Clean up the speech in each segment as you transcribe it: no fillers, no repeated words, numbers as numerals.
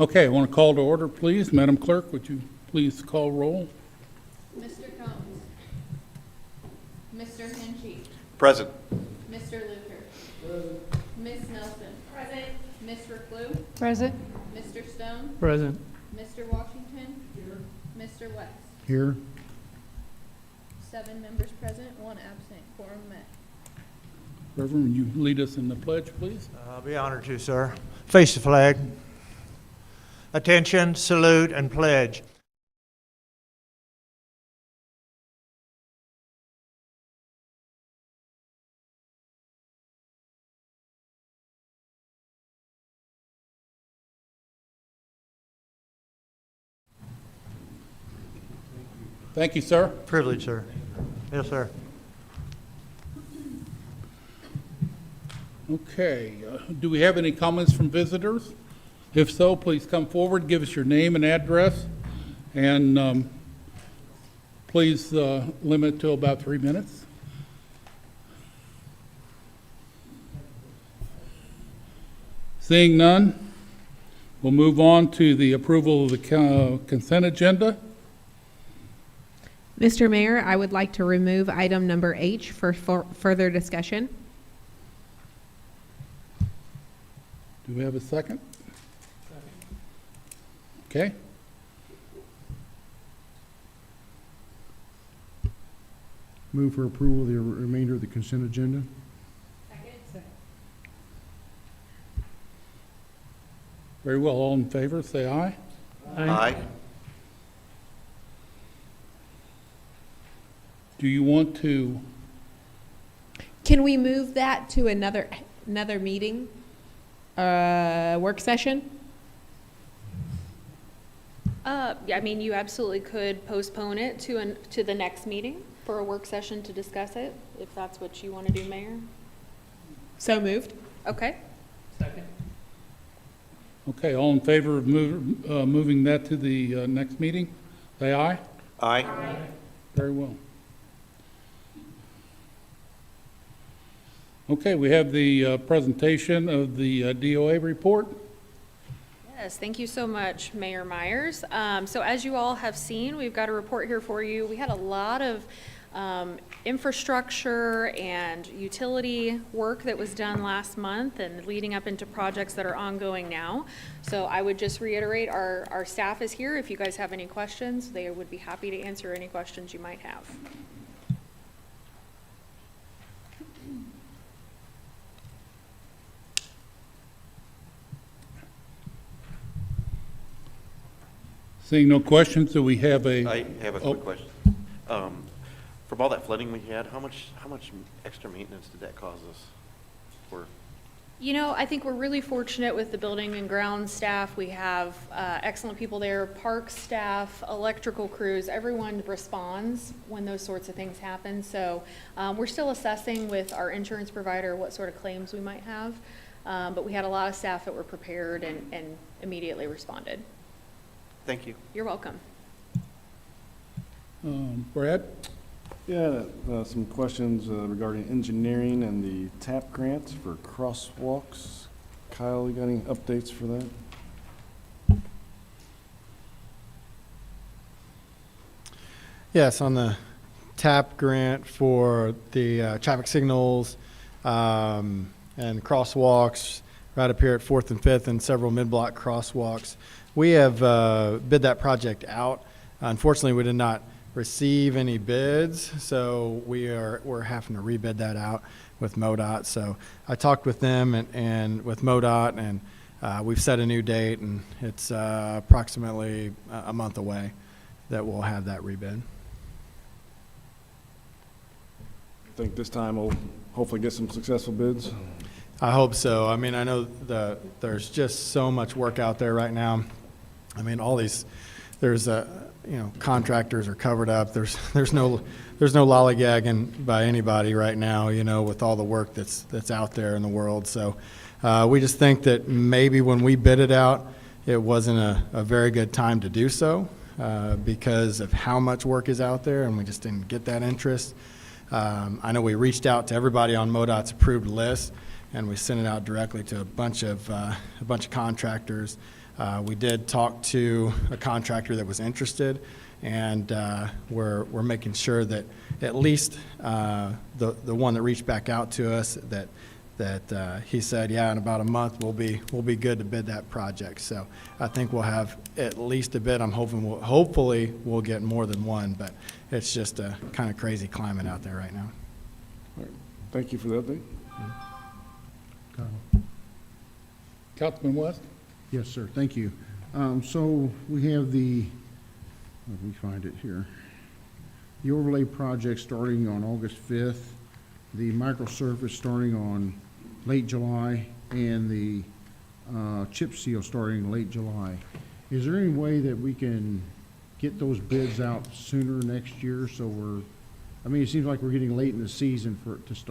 Okay, I want to call to order, please. Madam Clerk, would you please call roll? Mr. Combs. Mr. Hinchy. Present. Mr. Luther. Present. Ms. Nelson. Present. Ms. Reclue. Present. Mr. Stone. Present. Mr. Washington. Here. Mr. West. Here. 7 members present, 1 absent. Quorum met. Reverend, would you lead us in the pledge, please? I'll be honored to, sir. Face the flag. Attention, salute, and pledge. Thank you, sir. Privilege, sir. Yes, sir. Okay, do we have any comments from visitors? If so, please come forward, give us your name and address, and please limit to about 3 minutes. Seeing none, we'll move on to the approval of the consent agenda. Mr. Mayor, I would like to remove item number H for further discussion. Do we have a second? Okay. Move for approval of the remainder of the consent agenda. Very well, all in favor, say aye. Aye. Do you want to, Can we move that to another meeting, work session? Yeah, I mean, you absolutely could postpone it to the next meeting for a work session to discuss it, if that's what you want to do, Mayor. So moved. Okay. okay, all in favor of moving that to the next meeting, say aye. Aye. Very well. Okay, we have the presentation of the DOA report. Yes, thank you so much, Mayor Myers. So as you all have seen, we've got a report here for you. We had a lot of infrastructure and utility work that was done last month and leading up into projects that are ongoing now. So I would just reiterate, our staff is here. If you guys have any questions, they would be happy to answer any questions you might have. Seeing no questions, do we have a? I have a quick question. From all that flooding we had, how much extra maintenance did that cause us? For You know, I think we're really fortunate with the building and ground staff. We have excellent people there, park staff, electrical crews, everyone responds when those sorts of things happen. So we're still assessing with our insurance provider what sort of claims we might have. But we had a lot of staff that were prepared and immediately responded. Thank you. You're welcome. Brad? Yeah, some questions regarding engineering and the TAP grants for crosswalks. Kyle, you got any updates for that? Yes, on the TAP grant for the traffic signals and crosswalks right up here at 4th and 5th and several mid-block crosswalks. We have bid that project out. Unfortunately, we did not receive any bids, so we're having to rebid that out with MoDOT. So I talked with them and with MoDOT, and we've set a new date, and it's approximately a month away that we'll have that rebid. I think this time we'll hopefully get some successful bids. I hope so. I mean, I know there's just so much work out there right now. I mean, all these, contractors are covered up. There's no lollygagging by anybody right now, with all the work that's out there in the world. So we just think that maybe when we bid it out, it wasn't a very good time to do so because of how much work is out there, and we just didn't get that interest. I know we reached out to everybody on MoDOT's approved list, and we sent it out directly to a bunch of contractors. We did talk to a contractor that was interested, and we're making sure that at least the one that reached back out to us, that he said, yeah, in about a month we'll be good to bid that project. So I think we'll have at least a bid. I'm hoping hopefully we'll get more than one, but it's just a kind of crazy climate out there right now. All right. Thank you for the update. Councilman West? Yes, sir, thank you. So we have let me find it here. The overlay project starting on August 5th, the microsurface starting on late July, and the chip seal starting late July. Is there any way that we can get those bids out sooner next year, so I mean, it seems like we're getting late in the season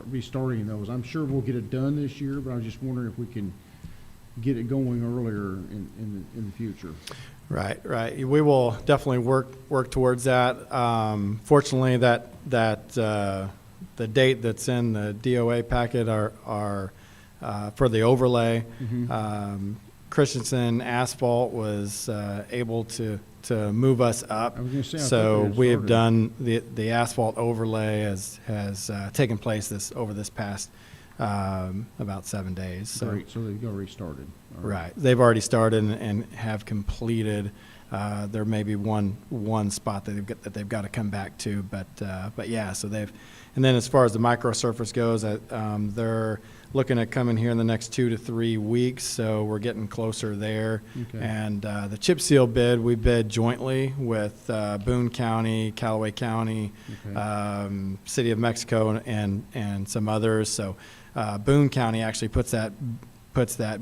be starting those. I'm sure we'll get it done this year, but I was just wondering if we can get it going earlier in the future. Right. We will definitely work towards that. Fortunately, the date that's in the DOA packet are for the overlay. Mm-hmm. Christensen Asphalt was able to move us up. I was gonna say, I thought So they had we have started. done the asphalt overlay has taken place over this past about 7 days. So. Great, so they've already started. All Right. They've already started and have completed. There may be one spot that they've got to come back to, but yeah. So they've, and then as far as the microsurface goes, they're looking at coming here in the next 2 to 3 weeks. So we're getting closer there. Okay. And the chip seal bid, we bid jointly with Boone County, Callaway County, Okay. City of Mexico, and some others. So Boone County actually puts that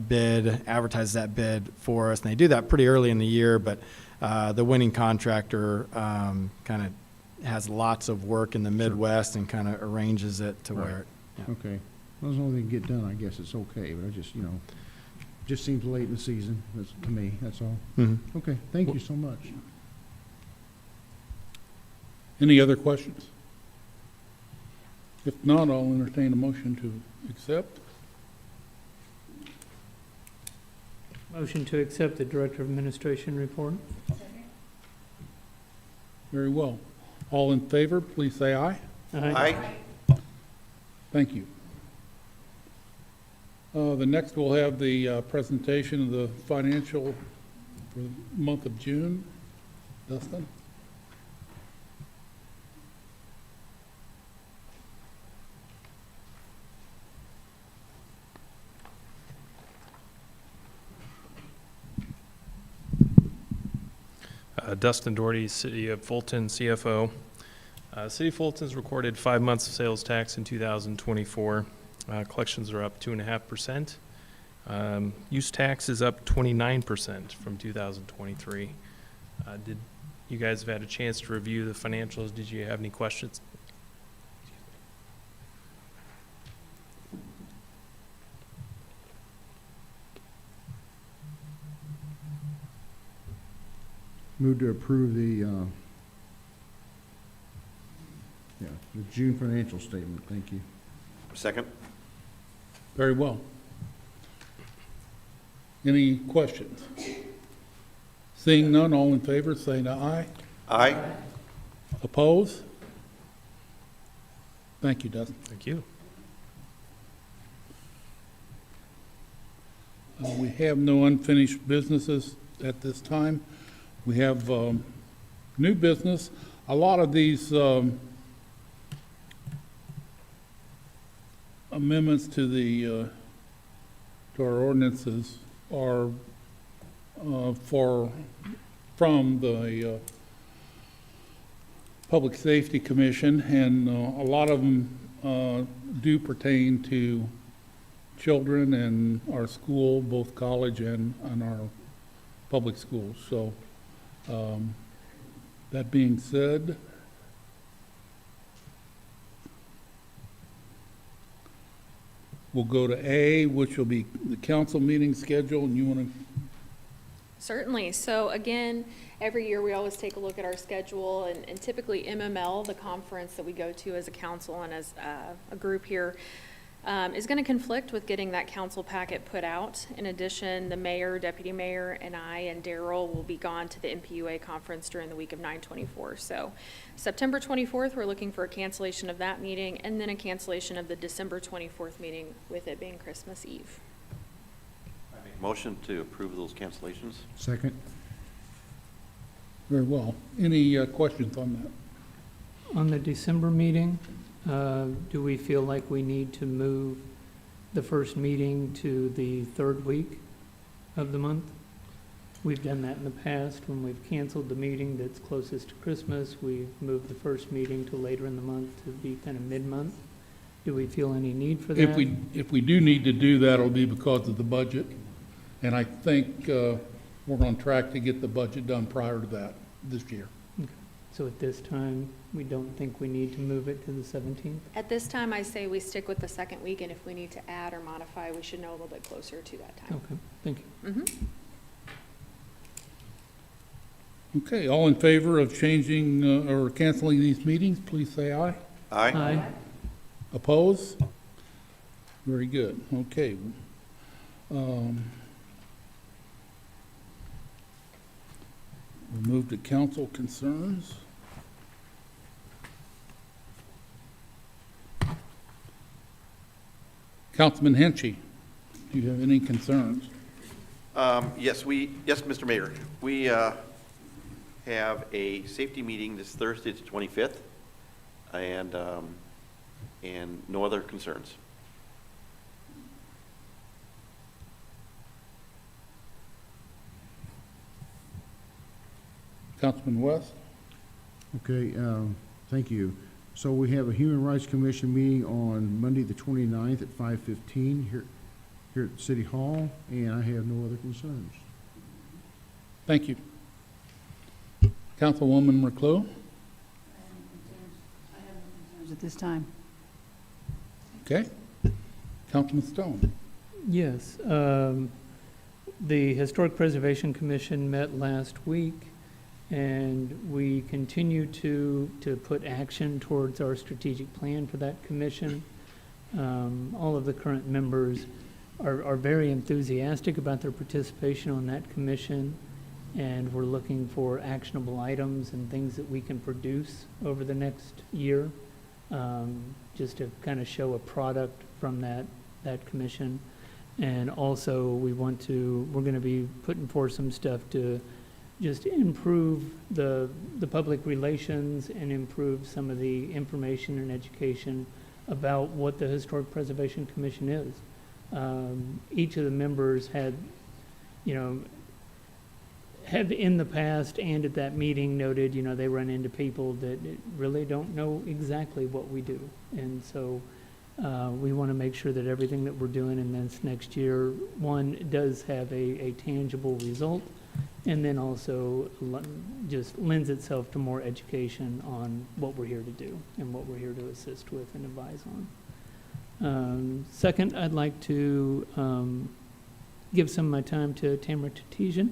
bid, advertises that bid for us, and they do that pretty early in the year, but the winning contractor kind of has lots of work in the Midwest and kind of arranges it to Right. where, yeah. Okay. Well, as long as they can get done, I guess it's okay, but I just, just seems late in the season, to me, that's all. Mhm. Okay, thank you so much. Any other questions? If not, I'll entertain a motion to accept. Motion to accept the Director of Administration report. Very well. All in favor, please say aye. Aye. Thank you. The next, we'll have the presentation of the financial for the month of June. Dustin? Dustin Doherty, City of Fulton, CFO. City of Fulton's recorded 5 months of sales tax in 2024. Collections are up 2.5%. Use tax is up 29% from 2023. Did you guys have had a chance to review the financials? Did you have any questions? Move to approve the June financial statement, thank you. Second? Very well. Any questions? Seeing none, all in favor, say aye. Aye. Oppose? Thank you, Dustin. Thank you. We have no unfinished businesses at this time. We have new business. A lot of these amendments to our ordinances are from the Public Safety Commission, and a lot of them do pertain to children in our school, both college and our public schools. So that being said, we'll go to A, which will be the council meeting schedule, and you want to? Certainly. So again, every year we always take a look at our schedule, and typically MML, the conference that we go to as a council and as a group here, is going to conflict with getting that council packet put out. In addition, the mayor, deputy mayor, and I and Daryl will be gone to the MPUA conference during the week of 9/24. So September 24th, we're looking for a cancellation of that meeting, and then a cancellation of the December 24th meeting, with it being Christmas Eve. Motion to approve those cancellations? Second. Very well. Any questions on that? On the December meeting, do we feel like we need to move the first meeting to the third week of the month? We've done that in the past when we've canceled the meeting that's closest to Christmas. We've moved the first meeting to later in the month to be kind of mid-month. Do we feel any need for that? If we do need to do that, it'll be because of the budget. And I think we're on track to get the budget done prior to that this year. Okay. So at this time, we don't think we need to move it to the 17th? At this time, I say we stick with the second week, and if we need to add or modify, we should know a little bit closer to that time. Okay, thank you. Mhm. Okay, all in favor of changing or canceling these meetings, please say aye. Aye. Aye. Oppose? Very good. Okay. We'll move to council concerns. Councilman Henchy, do you have any concerns? Yes, Mr. Mayor. We have a safety meeting this Thursday, the 25th, and no other concerns. Councilman West? Okay, thank you. So we have a Human Rights Commission meeting on Monday, the 29th at 5:15 here at City Hall, and I have no other concerns. Thank you. Councilwoman Reclus? At this time. Okay. Councilman Stone? Yes. The Historic Preservation Commission met last week, and we continue to put action towards our strategic plan for that commission. All of the current members are very enthusiastic about their participation on that commission, and we're looking for actionable items and things that we can produce over the next year, just to kind of show a product from that commission. And also, we're going to be putting forth some stuff to just improve the public relations and improve some of the information and education about what the Historic Preservation Commission is. Each of the members have in the past and at that meeting noted, they run into people that really don't know exactly what we do. And so we want to make sure that everything that we're doing in this next year, one, does have a tangible result, and then also just lends itself to more education on what we're here to do and what we're here to assist with and advise on. Second, I'd like to give some of my time to Tamara Tatesian.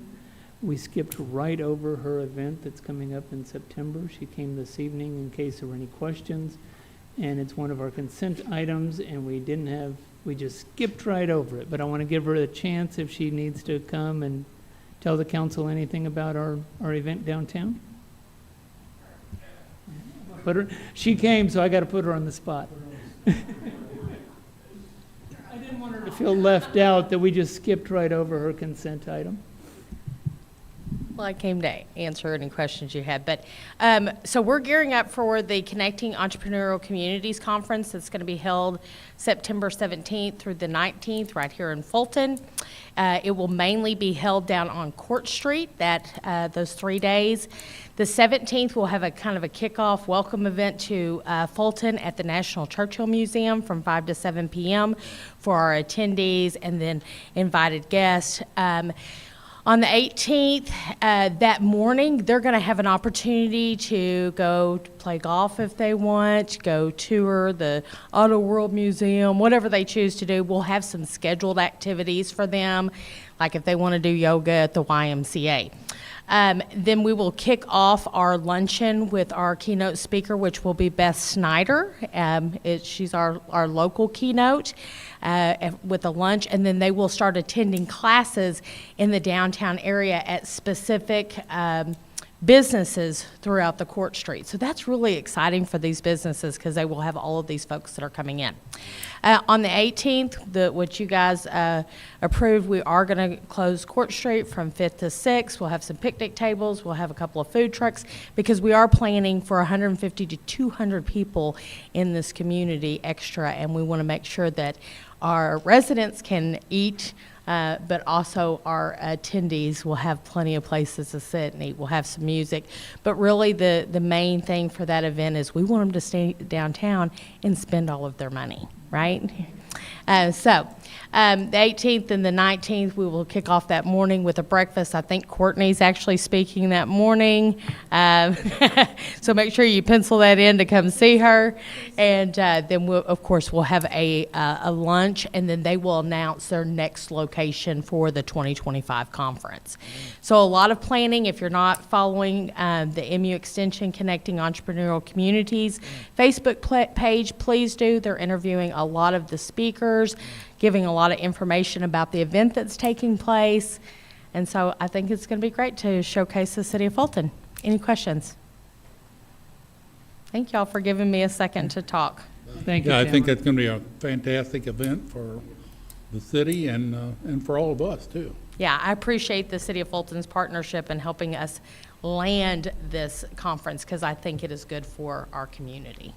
We skipped right over her event that's coming up in September. She came this evening in case there were any questions, and it's one of our consent items, and we just skipped right over it. But I want to give her a chance if she needs to come and tell the council anything about our event downtown. She came, so I got to put her on the spot. I didn't want her to feel left out that we just skipped right over her consent item. Well, I came to answer any questions you had, but so we're gearing up for the Connecting Entrepreneurial Communities Conference that's going to be held September 17th through the 19th right here in Fulton. It will mainly be held down on Court Street those 3 days. The 17th, we'll have a kind of a kickoff welcome event to Fulton at the National Churchill Museum from 5 to 7 p.m. for our attendees and then invited guests. On the 18th, that morning, they're going to have an opportunity to go play golf if they want, go tour the Auto World Museum, whatever they choose to do. We'll have some scheduled activities for them, like if they want to do yoga at the YMCA. Then we will kick off our luncheon with our keynote speaker, which will be Beth Snyder. She's our local keynote with a lunch, and then they will start attending classes in the downtown area at specific businesses throughout the Court Street. So that's really exciting for these businesses because they will have all of these folks that are coming in. On the 18th, what you guys approved, we are going to close Court Street from 5th to 6th. We'll have some picnic tables. We'll have a couple of food trucks because we are planning for 150 to 200 people in this community extra, and we want to make sure that our residents can eat, but also our attendees will have plenty of places to sit and eat. We'll have some music. But really the main thing for that event is we want them to stay downtown and spend all of their money, right? The 18th and the 19th, we will kick off that morning with a breakfast. I think Courtney's actually speaking that morning. So make sure you pencil that in to come see her. And then, of course, we'll have a lunch, and then they will announce their next location for the 2025 conference. So a lot of planning. If you're not following the MU Extension Connecting Entrepreneurial Communities Facebook page, please do. They're interviewing a lot of the speakers, giving a lot of information about the event that's taking place. And so I think it's going to be great to showcase the city of Fulton. Any questions? Thank y'all for giving me a second to talk. Thank you, Yeah, I think Tamara. it's going to be a fantastic event for the city and for all of us, too. Yeah, I appreciate the city of Fulton's partnership in helping us land this conference because I think it is good for our community.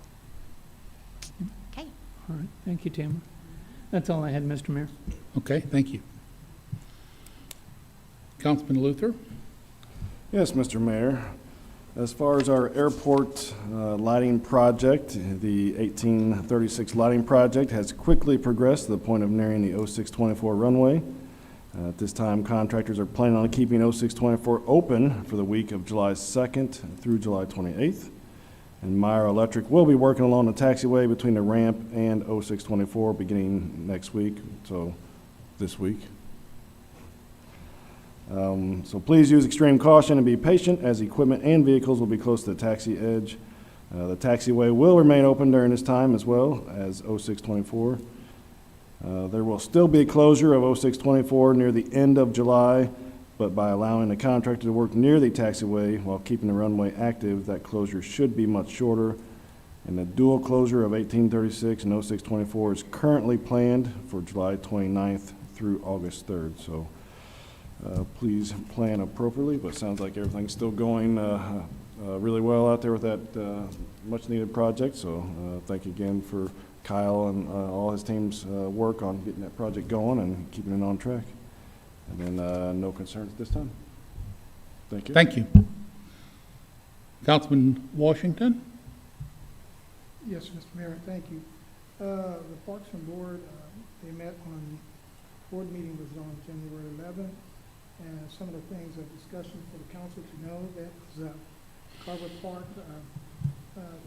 Okay. All right, thank you, Tamara. That's all I had, Mr. Mayor. Okay, thank you. Councilman Luther? Yes, Mr. Mayor. As far as our airport lighting project, the 1836 lighting project has quickly progressed to the point of nearing the 0624 runway. At this time, contractors are planning on keeping 0624 open for the week of July 2nd through July 28th. And Meyer Electric will be working along the taxiway between the ramp and 0624 beginning next week, so this week. So please use extreme caution and be patient as equipment and vehicles will be close to the taxi edge. The taxiway will remain open during this time as well as 0624. There will still be a closure of 0624 near the end of July, but by allowing the contractor to work near the taxiway while keeping the runway active, that closure should be much shorter. And the dual closure of 1836 and 0624 is currently planned for July 29th through August 3rd. So please plan appropriately, but it sounds like everything's still going really well out there with that much needed project. So thank you again for Kyle and all his team's work on getting that project going and keeping it on track. And then no concerns at this time. Thank you. Thank you. Councilman Washington? Yes, Mr. Mayor, thank you. The Parks and Board, they met on, board meeting was on January 11th, and some of the things of discussion for the council to know that was Carver Park,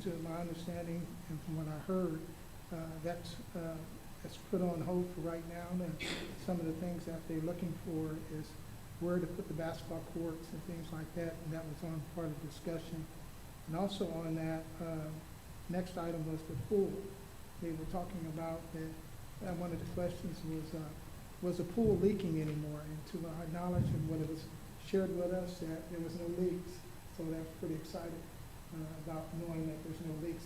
to my understanding and from what I heard, that's put on hold for right now. And some of the things that they're looking for is where to put the basketball courts and things like that, and that was on part of the discussion. And also on that, next item was the pool. They were talking about that, one of the questions was the pool leaking anymore? And to our knowledge and what it was shared with us, that there was no leaks. So that's pretty excited about knowing that there's no leaks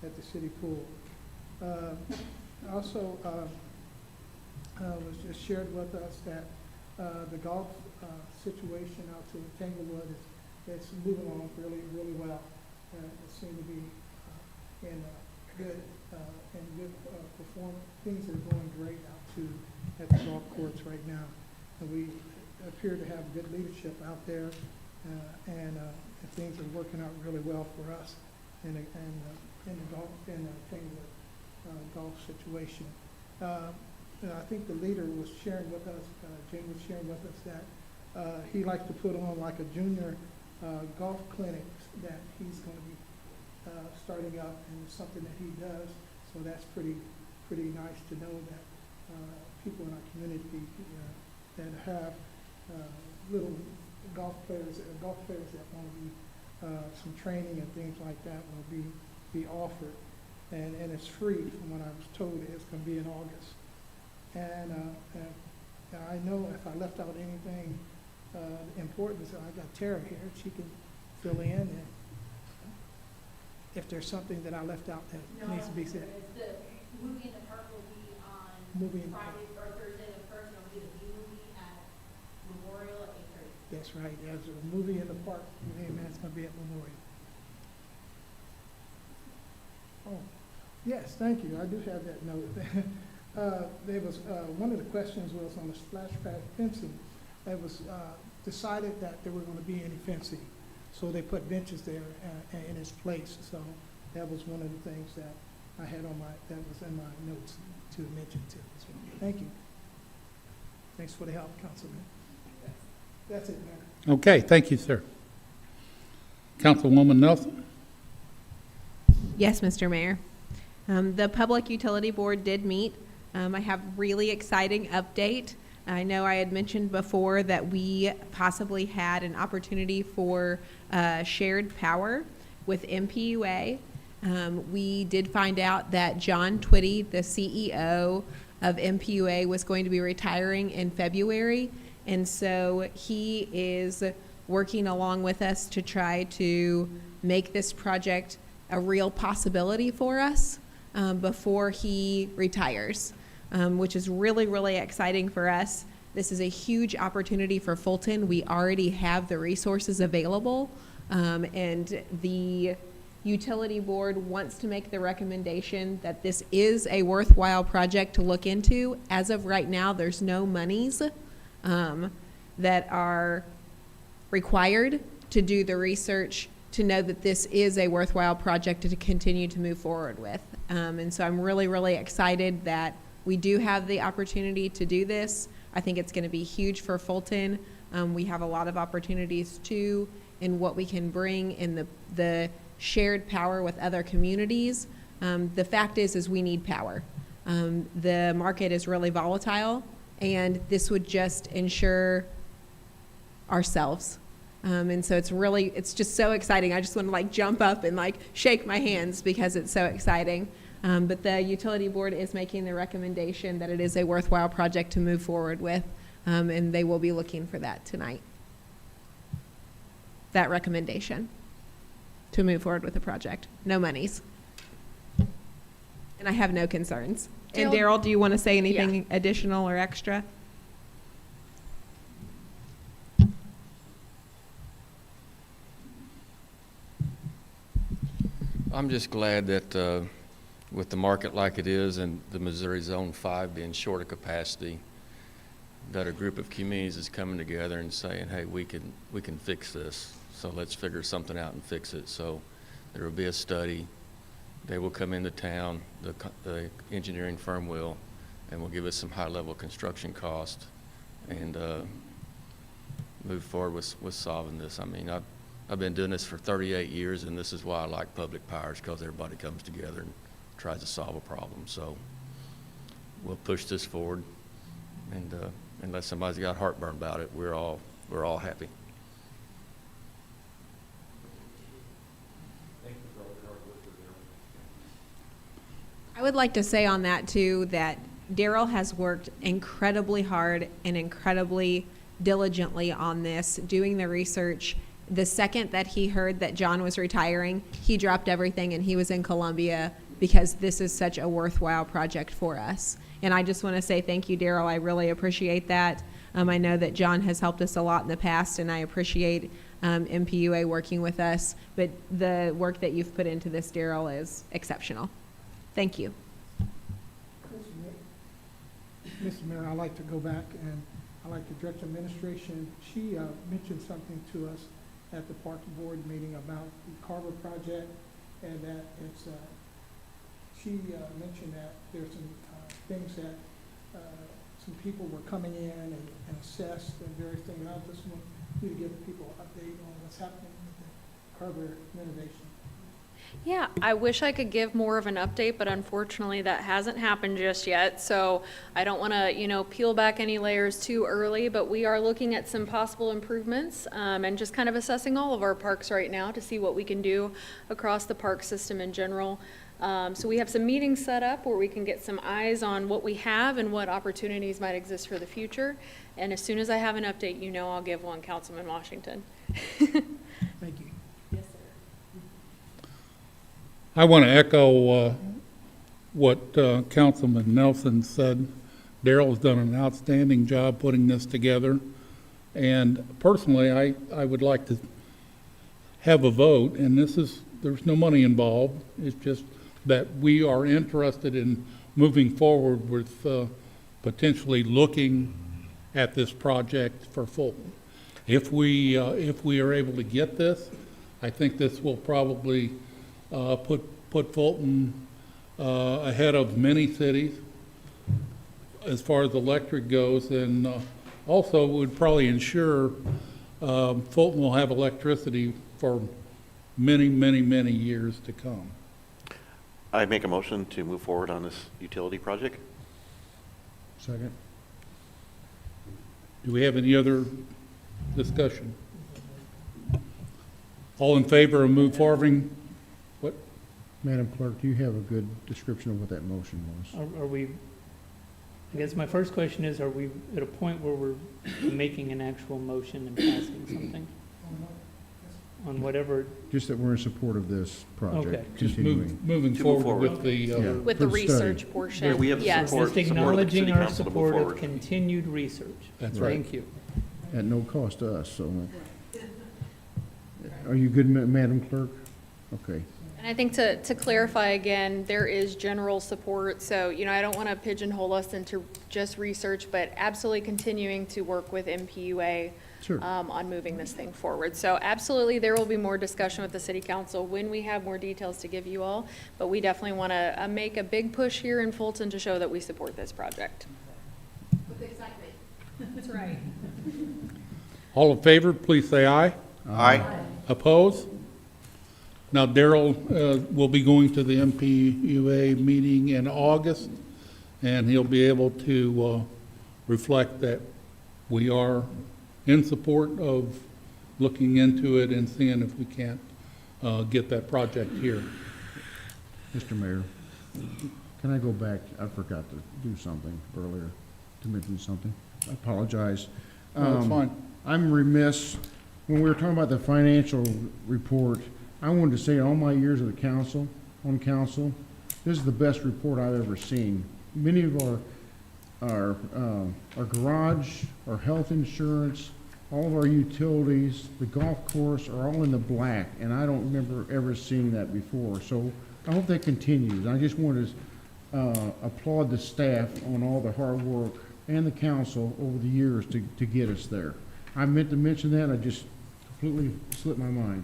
at the city pool. Also, was just shared with us that the golf situation out to Tanglewood is moving along really well. It seemed to be in good performance. Things are going great out at the golf course right now. And we appear to have good leadership out there, and things are working out really well for us in the Tanglewood golf situation. I think the leader was sharing with us, Jim was sharing with us that he likes to put on like a junior golf clinic that he's going to be starting up, and it's something that he does. So that's pretty nice to know that people in our community that have little golf players that want to be, some training and things like that will be offered. And it's free from what I was told. It's going to be in August. And I know if I left out anything important, so I got Tara here. She can fill in. And if there's something that I left out that needs to be said. The movie in the park will be on Movie in the Friday or Thursday the 1st, and it'll be the B movie at Memorial at 8:30. That's right. There's a movie in the park. Amen. It's going to be at Memorial. Oh, yes, thank you. I do have that note. There was, one of the questions was on the splash pad fencing. It was decided that there wasn't going to be any fencing. So they put benches there in its place. So that was one of the things that I had on that was in my notes to mention too. So thank you. Thanks for the help, Councilman. That's it, Mayor. Okay, thank you, sir. Councilwoman Nelson? Yes, Mr. Mayor. The Public Utility Board did meet. I have really exciting update. I know I had mentioned before that we possibly had an opportunity for shared power with MPUA. We did find out that John Twitty, the CEO of MPUA, was going to be retiring in February. And so he is working along with us to try to make this project a real possibility for us before he retires, which is really, really exciting for us. This is a huge opportunity for Fulton. We already have the resources available, and the utility board wants to make the recommendation that this is a worthwhile project to look into. As of right now, there's no monies that are required to do the research to know that this is a worthwhile project to continue to move forward with. And so I'm really, really excited that we do have the opportunity to do this. I think it's going to be huge for Fulton. We have a lot of opportunities too in what we can bring in the shared power with other communities. The fact is we need power. The market is really volatile, and this would just ensure ourselves. And so it's just so exciting. I just want to like jump up and like shake my hands because it's so exciting. But the utility board is making the recommendation that it is a worthwhile project to move forward with, and they will be looking for that tonight. That recommendation to move forward with the project. No monies. And I have no concerns. And Daryl, do you want to say anything additional or extra? I'm just glad that with the market like it is and the Missouri Zone 5 being short of capacity, that a group of communities is coming together and saying, hey, we can fix this. So let's figure something out and fix it. So there will be a study. They will come into town, the engineering firm will, and will give us some high-level construction cost and move forward with solving this. I mean, I've been doing this for 38 years, and this is why I like public powers, because everybody comes together and tries to solve a problem. So we'll push this forward, and unless somebody's got heartburn about it, we're all happy. I would like to say on that too that Daryl has worked incredibly hard and incredibly diligently on this, doing the research. The second that he heard that John was retiring, he dropped everything and he was in Columbia because this is such a worthwhile project for us. And I just want to say thank you, Daryl. I really appreciate that. I know that John has helped us a lot in the past, and I appreciate MPUA working with us. But the work that you've put into this, Daryl, is exceptional. Thank you. Mr. Mayor, I'd like to go back, and I'd like the Director of Administration. She mentioned something to us at the Parks Board meeting about the Carver project, and that it's, she mentioned that there's some things that some people were coming in and assessed and various things. And I just want you to give people an update on what's happening with the Carver renovation. Yeah, I wish I could give more of an update, but unfortunately that hasn't happened just yet. So I don't want to, peel back any layers too early, but we are looking at some possible improvements and just kind of assessing all of our parks right now to see what we can do across the park system in general. So we have some meetings set up where we can get some eyes on what we have and what opportunities might exist for the future. And as soon as I have an update, I'll give one, Councilman Washington. Thank you. Yes, sir. I want to echo what Councilman Nelson said. Daryl's done an outstanding job putting this together. And personally, I would like to have a vote, and there's no money involved. It's just that we are interested in moving forward with potentially looking at this project for Fulton. If we are able to get this, I think this will probably put Fulton ahead of many cities as far as electric goes, and also would probably ensure Fulton will have electricity for many, many, many years to come. I make a motion to move forward on this utility project. Second. Do we have any other discussion? All in favor of move forwarding? What? Madam Clerk, do you have a good description of what that motion was? Are we, I guess my first question is, are we at a point where we're making an actual motion and passing something? On whatever, Just that we're in support of this project. Okay. Just continuing. moving To move forward with forward. the, Yeah. With the For study. research portion, We have yes. support. just of the acknowledging city our council to move support of forward. continued research. That's right. Thank you. At no cost to us, so. Are you good, Madam Clerk? Okay. And I think to clarify again, there is general support, so, I don't want to pigeonhole us into just research, but absolutely continuing to work with MPUA Sure. on moving this thing forward. So absolutely, there will be more discussion with the city council when we have more details to give you all, but we definitely want to make a big push here in Fulton to show that we support this project. With excitement. That's right. all in favor, please say aye. Aye. Oppose? Now, Daryl will be going to the MPUA meeting in August, and he'll be able to reflect that we are in support of looking into it and seeing if we can't get that project here. Mr. Mayor, can I go back? I forgot to do something earlier, to mention something. I apologize. No, it's fine. I'm remiss, when we were talking about the financial report, I wanted to say in all my years of the council, this is the best report I've ever seen. Many of our garage, our health insurance, all of our utilities, the golf course are all in the black, and I don't remember ever seeing that before. So I hope that continues. I just want to applaud the staff on all the hard work and the council over the years to get us there. I meant to mention that, I just completely slipped my mind.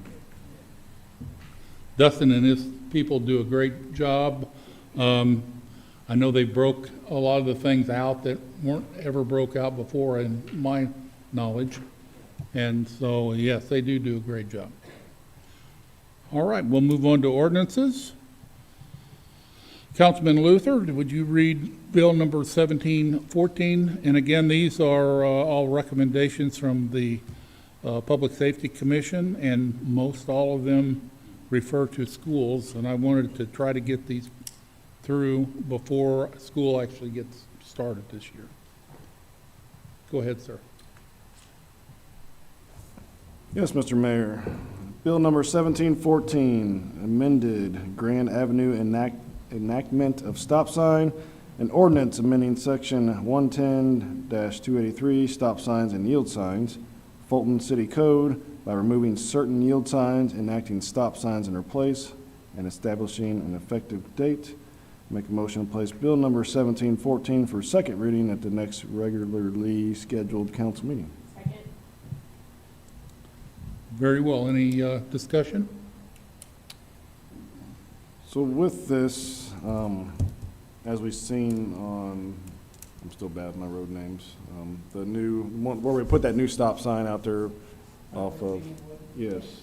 Dustin and his people do a great job. I know they broke a lot of the things out that weren't ever broke out before in my knowledge. And so, yes, they do a great job. All right, we'll move on to ordinances. Councilman Luther, would you read bill number 1714? And again, these are all recommendations from the Public Safety Commission, and most all of them refer to schools, and I wanted to try to get these through before school actually gets started this year. Go ahead, sir. Yes, Mr. Mayor. Bill number 1714, amended Grand Avenue enactment of stop sign, an ordinance amending section 110-283, stop signs and yield signs, Fulton City Code, by removing certain yield signs, enacting stop signs in their place, and establishing an effective date. Make a motion to place bill number 1714 for second reading at the next regularly scheduled council meeting. Second. Very well. Any discussion? So with this, as we've seen on, I'm still bad with my road names, the new, one where we put that new stop sign out there off of, yes.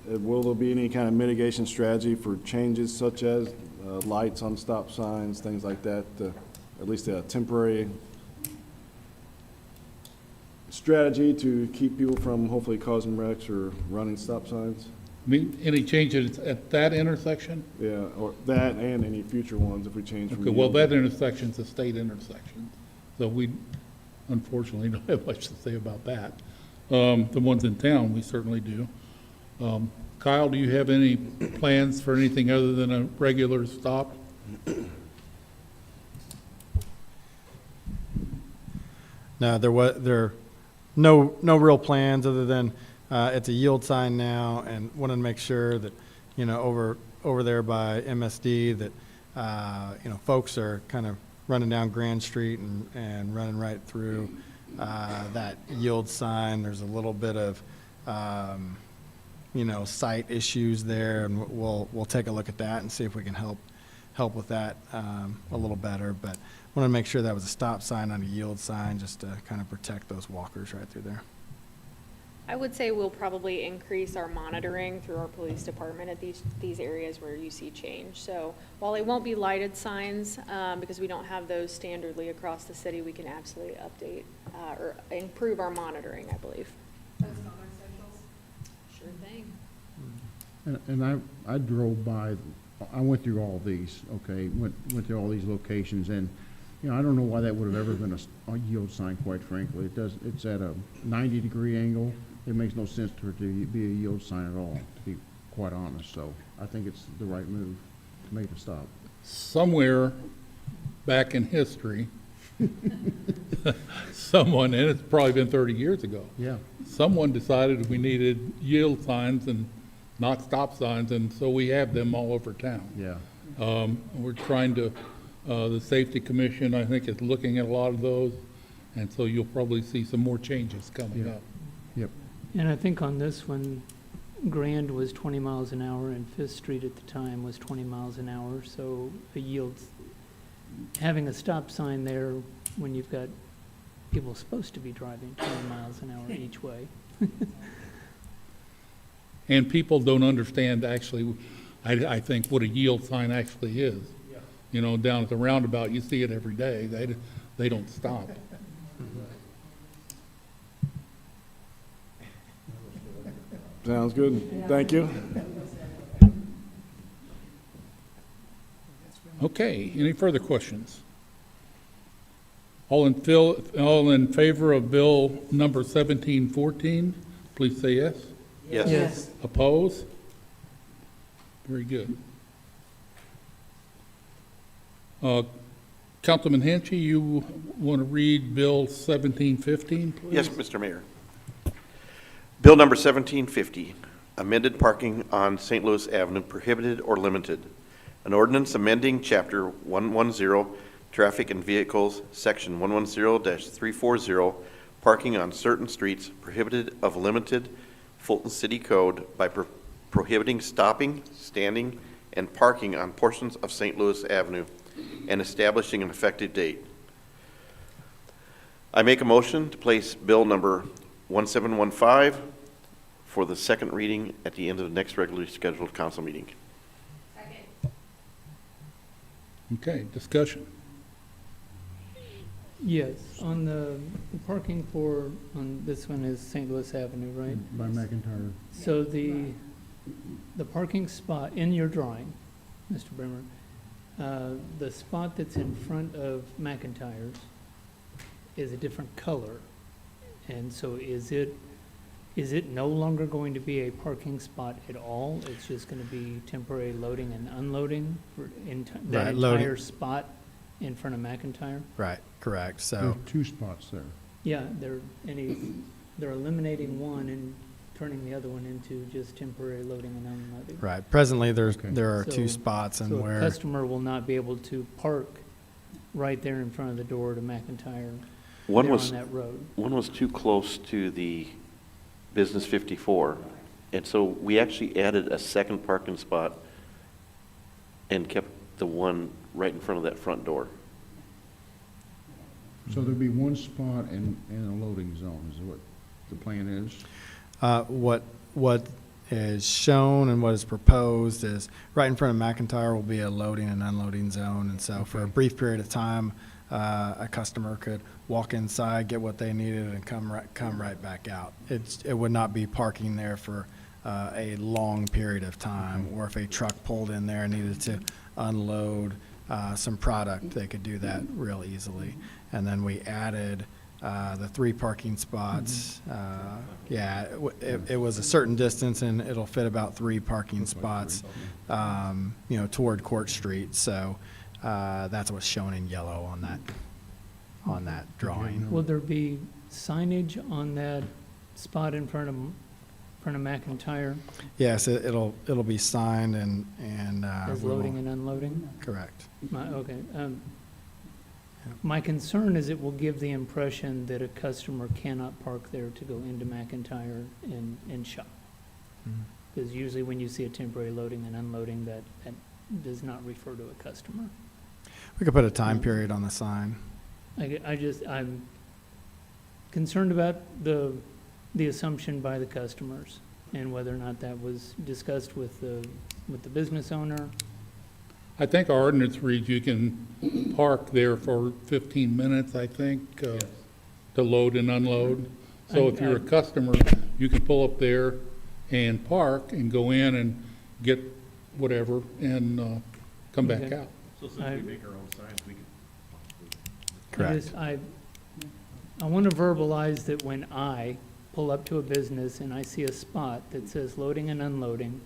Will there be any kind of mitigation strategy for changes such as lights on stop signs, things like that, at least a temporary strategy to keep people from hopefully causing wrecks or running stop signs? I mean, any changes at that intersection? Yeah, or that and any future ones if we change from. Okay, well, yield. that intersection's a state intersection, so we unfortunately don't have much to say about that. The ones in town, we certainly do. Kyle, do you have any plans for anything other than a regular stop? No, there are no real plans other than, it's a yield sign now, and wanted to make sure that, over there by MSD, that, folks are kind of running down Grand Street and running right through, that yield sign. There's a little bit of, site issues there, and we'll take a look at that and see if we can help with that, a little better. But want to make sure that was a stop sign on a yield sign, just to kind of protect those walkers right through there. I would say we'll probably increase our monitoring through our police department at these areas where you see change. So while they won't be lighted signs, because we don't have those standardly across the city, we can absolutely update or improve our monitoring, I believe. Post on our socials. Sure thing. And I drove by, I went through all these, okay, went through all these locations, and, I don't know why that would have ever been a yield sign, quite frankly. It's at a 90-degree angle. It makes no sense for it to be a yield sign at all, to be quite honest. So I think it's the right move to make it stop. Somewhere back in history, someone, and it's probably been 30 years ago, Yeah. someone decided we needed yield signs and not stop signs, and so we have them all over town. Yeah. We're trying to, the Safety Commission, I think, is looking at a lot of those, and so you'll probably see some more changes coming Yeah. up. Yep. And I think on this one, Grand was 20 miles an hour and Fifth Street at the time was 20 miles an hour, so a yield, having a stop sign there when you've got people supposed to be driving 20 miles an hour each way. And people don't understand actually, I think, what a yield sign actually is. Down at the roundabout, you see it every day. They don't stop. Sounds good. Thank you. Okay, any further questions? All in favor of bill number 1714, please say yes. Yes. Oppose? Very good. Councilman Hanchey, you want to read bill 1715, please? Yes, Mr. Mayor. Bill number 1750, amended parking on St. Louis Avenue prohibited or limited. An ordinance amending Chapter 110, Traffic and Vehicles, Section 110-340, parking on certain streets prohibited of limited, Fulton City Code by prohibiting stopping, standing, and parking on portions of St. Louis Avenue and establishing an effective date. I make a motion to place bill number 1715 for the second reading at the end of the next regularly scheduled council meeting. Second. Okay, discussion. Yes, on the parking on this one is St. Louis Avenue, right? By McIntyre. So the parking spot in your drawing, Mr. Brimmer, the spot that's in front of McIntyre's is a different color. And so is it no longer going to be a parking spot at all? It's just going to be temporary loading and unloading for that Right, loading. entire spot in front of McIntyre? Right, correct. There's So, 2 spots there. Yeah, they're eliminating one and turning the other one into just temporary loading and unloading. right, presently there Okay. are So- 2 spots, and So a where, customer will not be able to park right there in front of the door to McIntyre One there was, on that road. one was too close to the Business 54, and so we actually added a second parking spot and kept the one right in front of that front door. So there'll be 1 spot and a loading zone, is what the plan is? what is shown and what is proposed is right in front of McIntyre will be a loading and unloading zone. And so for a brief period of time, a customer could walk inside, get what they needed, and come right back out. It would not be parking there for a long period of time, or if a truck pulled in there and needed to unload some product, they could do that real easily. And then we added the 3 parking spots. It was a certain distance, and it'll fit about 3 parking spots, toward Court Street. So that's what's shown in yellow on that drawing. Will there be signage on that spot in front of McIntyre Yes, it'll be signed and as we will- loading and unloading? Correct. Okay. My concern is it will give the impression that a customer cannot park there to go into McIntyre and shop. Because usually when you see a temporary loading and unloading, that does not refer to a customer. We could put a time period on the sign. I'm concerned about the assumption by the customers and whether or not that was discussed with the business owner. I think our ordinance reads you can park there for 15 minutes, I think, to load and unload. So if you're a customer, you can pull up there and park and go in and get whatever and come back Okay. out. So since we make our own signs, we can. Correct. I want to verbalize that when I pull up to a business and I see a spot that says loading and unloading,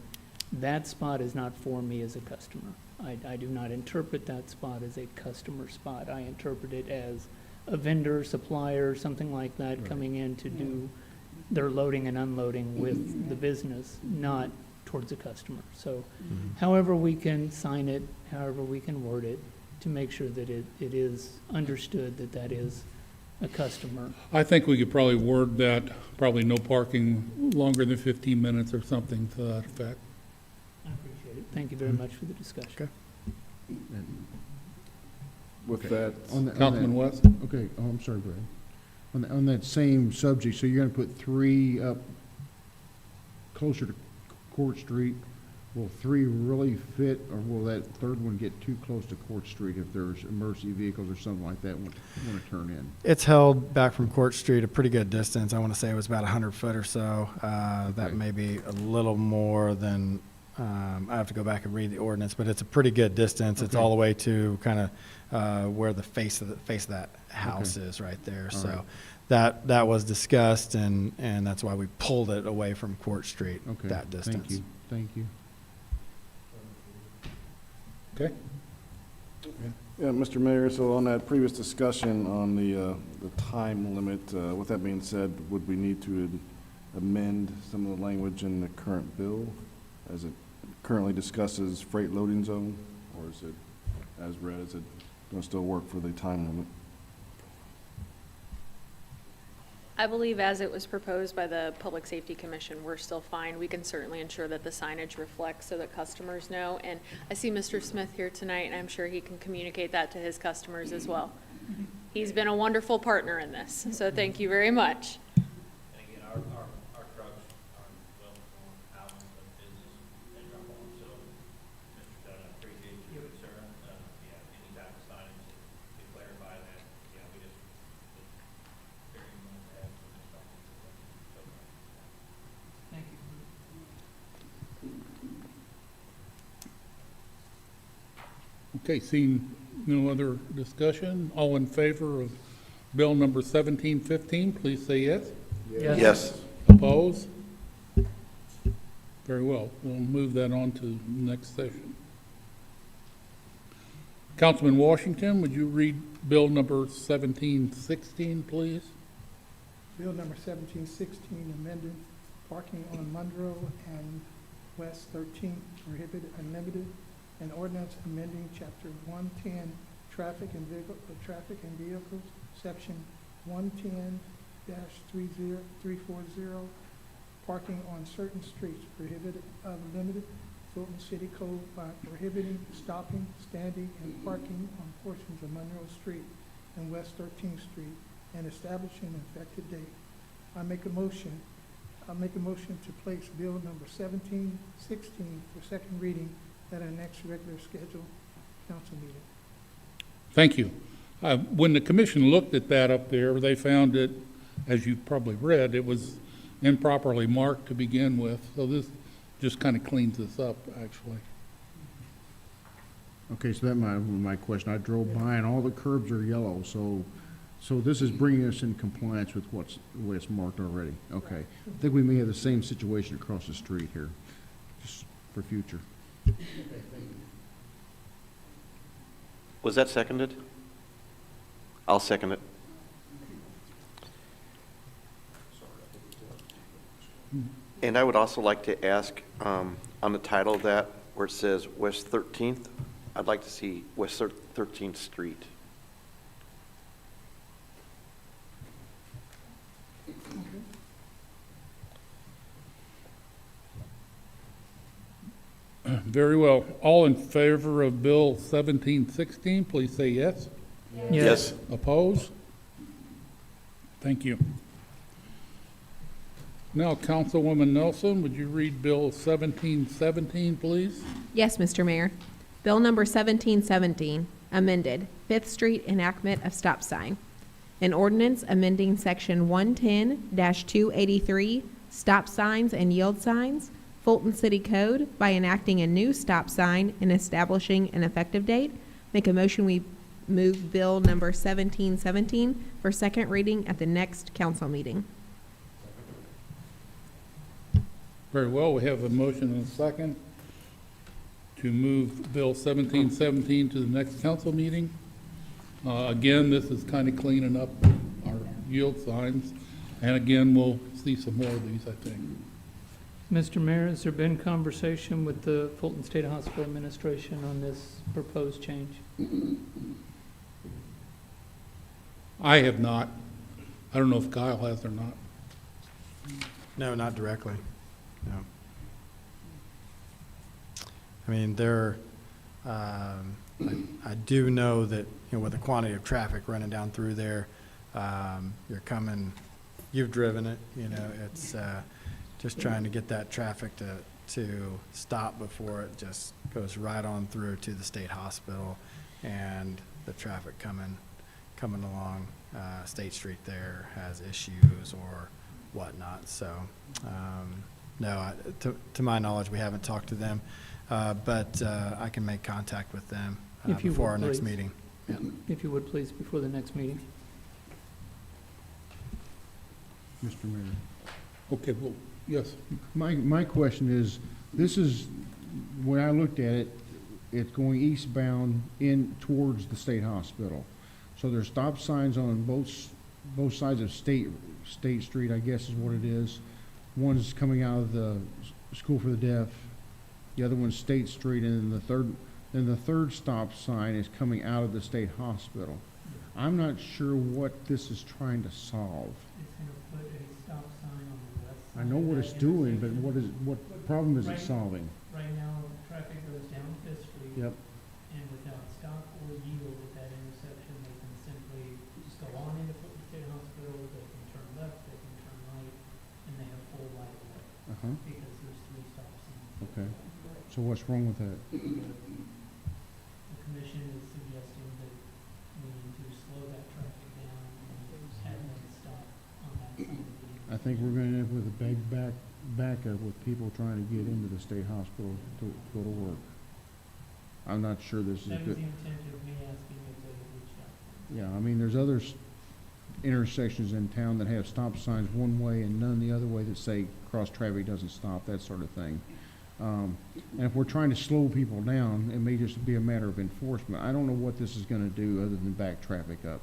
that spot is not for me as a customer. I do not interpret that spot as a customer spot. I interpret it as a vendor, supplier, something like that coming in to do their loading and unloading with the business, not towards a customer. So however we can sign it, however we can word it, to make sure that it is understood that that is a customer. I think we could probably word that, probably no parking longer than 15 minutes or something to that effect. I appreciate it. Thank you very much for the discussion. Okay. With that, Councilman West? Okay, I'm sorry, Brad. On that same subject, so you're gonna put 3 up closer to Court Street. Will 3 really fit, or will that third one get too close to Court Street if there's emergency vehicles or something like that want to turn in? It's held back from Court Street a pretty good distance. I want to say it was about 100 foot or so. That may be a little more than, I have to go back and read the ordinance, but it's a pretty good distance. It's Okay. all the way to kind of where the face of that house Okay. is right there. All So right. that was discussed, and that's why we pulled it away from Court Street, Okay, that distance. Thank you. Okay? yeah, Mr. Mayor, so on that previous discussion on the time limit, with that being said, would we need to amend some of the language in the current bill as it currently discusses freight loading zone? Or is it, as read, is it going to still work for the time limit? I believe as it was proposed by the Public Safety Commission, we're still fine. We can certainly ensure that the signage reflects so that customers know. And I see Mr. Smith here tonight, and I'm sure he can communicate that to his customers as well. He's been a wonderful partner in this, so thank you very much. And again, our trucks are well performed out in the business and drop off. So, Mr. Dunn, I appreciate your concern. Any type of signage to clarify that, we just, very much have. Thank you. Okay, seeing no other discussion, all in favor of bill number 1715, please say yes. Yes. Oppose? Very well. We'll move that on to the next session. Councilman Washington, would you read bill number 1716, please? Bill number 1716, amended parking on Monroe and West 13th, prohibited unlimited, and ordinance amending chapter 110, traffic and vehicles, section 110-340, parking on certain streets, prohibited unlimited, Fulton City Code by prohibiting stopping, standing, and parking on portions of Monroe Street and West 13th Street, and establishing an effective date. I make a motion I'll make a motion to place bill number 1716 for second reading at our next regular scheduled council meeting. Thank you. When the commission looked at that up there, they found it, as you've probably read, it was improperly marked to begin with. So this just kind of cleans this up, actually. Okay, so that my question. I drove by and all the curbs are yellow, so this is bringing us in compliance with the way it's marked already. Okay. I think we may have the same situation across the street here, just for future. Was that seconded? I'll second it. And I would also like to ask, on the title of that, where it says West 13th, I'd like to see West 13th Street. Very well. All in favor of Bill 1716, please say yes. Yes. Oppose? Thank you. Now, Councilwoman Nelson, would you read Bill 1717, please? Yes, Mr. Mayor. Bill number 1717, amended, Fifth Street enactment of stop sign. An ordinance amending section 110-283, stop signs and yield signs, Fulton City Code by enacting a new stop sign and establishing an effective date. Make a motion we move bill number 1717 for second reading at the next council meeting. Very well, we have a motion and a second to move Bill 1717 to the next council meeting. Again, this is kind of cleaning up our yield signs, and again, we'll see some more of these, I think. Mr. Mayor, has there been conversation with the Fulton State Hospital Administration on this proposed change? I have not. I don't know if Kyle has or not. No, not directly. No. I mean, I do know that, with the quantity of traffic running down through there, you've driven it, it's just trying to get that traffic to stop before it just goes right on through to the state hospital, and the traffic coming along State Street there has issues or whatnot. So, no, to my knowledge, we haven't talked to them, but I can make contact with them before our next meeting. Yeah. If you would, please, before the next meeting. Mr. Mayor. Okay, well, yes. My question is, this is, when I looked at it, it's going eastbound in towards the state hospital. So there's stop signs on both sides of State Street, I guess is what it is. One's coming out of the School for the Deaf, the other one's State Street, and then the third stop sign is coming out of the state hospital. I'm not sure what this is trying to solve. It's going to put a stop sign on the west side. I know what it's doing, but what problem is it solving? Right now, traffic goes down Fifth Street. Yep. And without stop or yield at that intersection, they can simply just go on into Fulton State Hospital, they can turn left, they can turn right, and they have full right of way. Uh-huh. Because there's 3 stop signs. Okay. So what's wrong with that? The commission is suggesting that we need to slow that traffic down and have them stop on that side of the. I think we're going to end up with a big backup with people trying to get into the state hospital to go to work. I'm not sure this is That was good. the intent of me asking if they had reached out. Yeah, I mean, there's other intersections in town that have stop signs one way and none the other way that say cross traffic doesn't stop, that sort of thing. And if we're trying to slow people down, it may just be a matter of enforcement. I don't know what this is going to do other than back traffic up.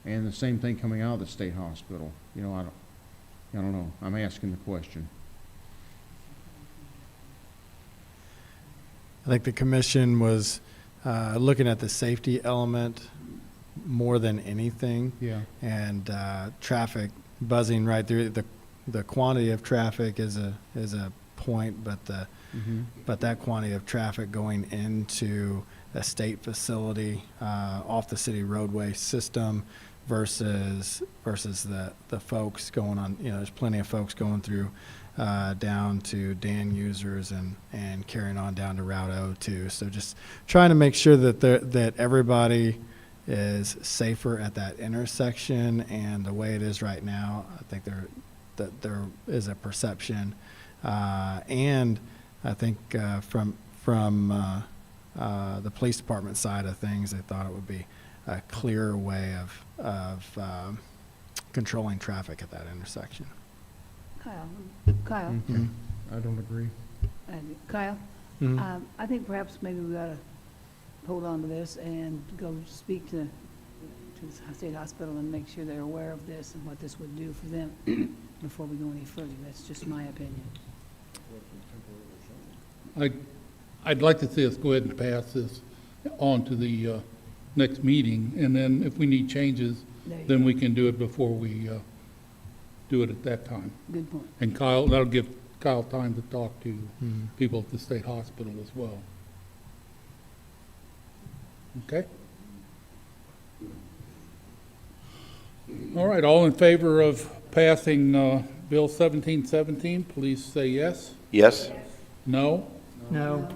And the same thing coming out of the state hospital. I don't know. I'm asking the question. I think the commission was looking at the safety element more than anything. Yeah. And traffic buzzing right through. The quantity of traffic is a point, but that quantity of traffic going into a state facility off the city roadway system versus the folks going on, there's plenty of folks going through down to Dan users and carrying on down to Route O too. So just trying to make sure that everybody is safer at that intersection, and the way it is right now, I think there is a perception, and I think from the police department side of things, they thought it would be a clearer way of controlling traffic at that intersection. Kyle, I don't agree. Kyle, Mhm. I think perhaps maybe we ought to hold on to this and go speak to the state hospital and make sure they're aware of this and what this would do for them before we go any further. That's just my opinion. I'd like to see us go ahead and pass this on to the next meeting, and then if we need changes, There you then go. we can do it before we do it at that time. Good point. And Kyle, that'll give Kyle time to talk to Mhm. people at the state hospital as well. Okay? All right, all in favor of passing Bill 1717, please say yes. Yes? No? No.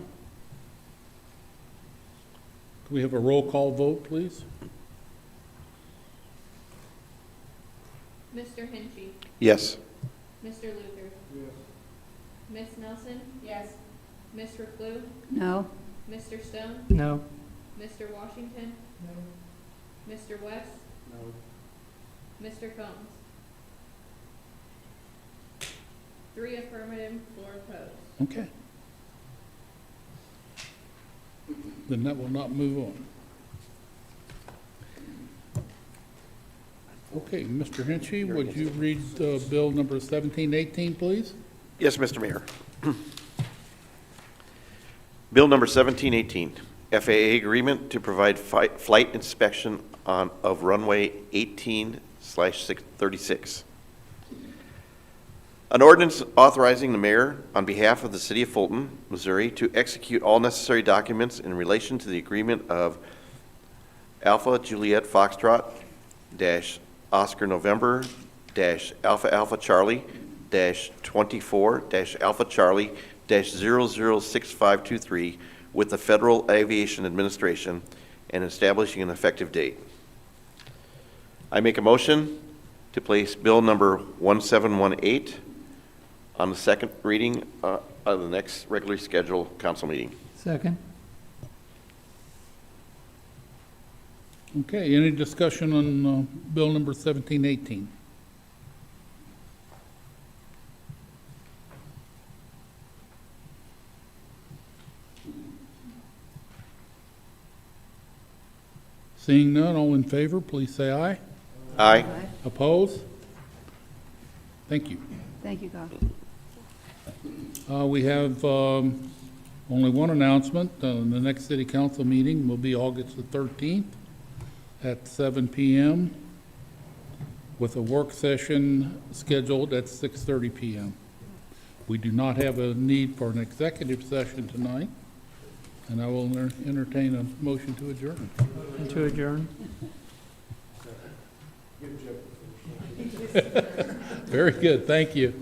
Can we have a roll call vote, please? Mr. Hinchey, Yes. Mr. Luther. Yes. Ms. Nelson. Yes. Ms. Reclue, No? Mr. Stone, No. Mr. Washington. No. Mr. West. No. Mr. Combs. 3 affirmative, 4 opposed. Okay. Then that will not move on. Okay, Mr. Hinchey, would you read Bill number 1718, please? Yes, Mr. Mayor. Bill number 1718, FAA agreement to provide flight inspection of runway 18/36. An ordinance authorizing the mayor, on behalf of the city of Fulton, Missouri, to execute all necessary documents in relation to the agreement of Alpha Juliet Foxtrot dash Oscar November dash Alpha Alpha Charlie dash 24 dash Alpha Charlie dash 006523 with the Federal Aviation Administration and establishing an effective date. I make a motion to place bill number 1718 on the second reading of the next regularly scheduled council meeting. Second? Okay, any discussion on Bill number 1718? Seeing none, all in favor, please say aye. Aye. Opposed? Thank you. Thank you, Kyle. We have only one announcement. The next city council meeting will be August the 13th at 7 p.m. with a work session scheduled at 6:30 p.m. We do not have a need for an executive session tonight, and I will entertain a motion to adjourn. To adjourn? Very good, thank you.